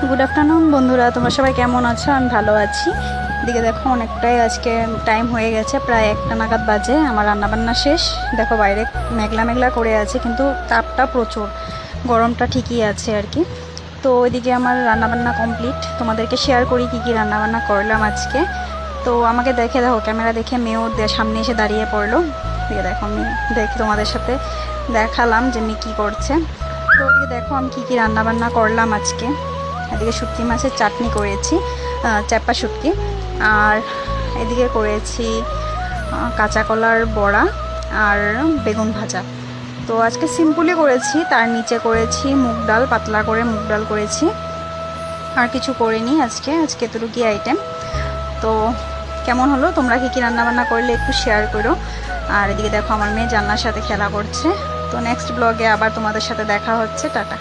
Good afternoon বন্ধুরা, তোমরা সবাই কেমন আছো? আমি ভালো আছি। এদিকে দেখো অনেকটাই আজকে টাইম হয়ে গেছে, প্রায় 1টা নাগাদ বাজে। আমার রান্নাবান্না শেষ। দেখো বাইরে মেঘলা মেঘলা করে আছে, কিন্তু তাপটা প্রচুর, গরমটা ঠিকই আছে আর কি। তো ওইদিকে আমার রান্নাবান্না কমপ্লিট। তোমাদেরকে শেয়ার করি কী কী রান্নাবান্না করলাম আজকে। তো আমাকে দেখে দেখো, ক্যামেরা দেখে মেয়েও সামনে এসে দাঁড়িয়ে পড়লো। এদিকে দেখো আমি দেখি তোমাদের সাথে দেখালাম যে মেয়ে কী করছে। তো ওইদিকে দেখো আমি কী কী রান্নাবান্না করলাম আজকে। এদিকে শুটকি মাছের চাটনি করেছি, চ্যাপা শুটকি। আর এদিকে করেছি কাঁচা কলার বড়া আর বেগুন ভাজা। তো আজকে সিম্পলই করেছি। তার নিচে করেছি মুগ ডাল, পাতলা করে মুগ ডাল করেছি। আর কিছু করিনি আজকে এতটুকুই আইটেম। তো কেমন হলো, তোমরা কী কী রান্নাবান্না করলে একটু শেয়ার করো। আর এদিকে দেখো আমার মেয়ে জানলার সাথে খেলা করছে। তো নেক্সট ব্লগে আবার তোমাদের সাথে দেখা হচ্ছে। টাটা।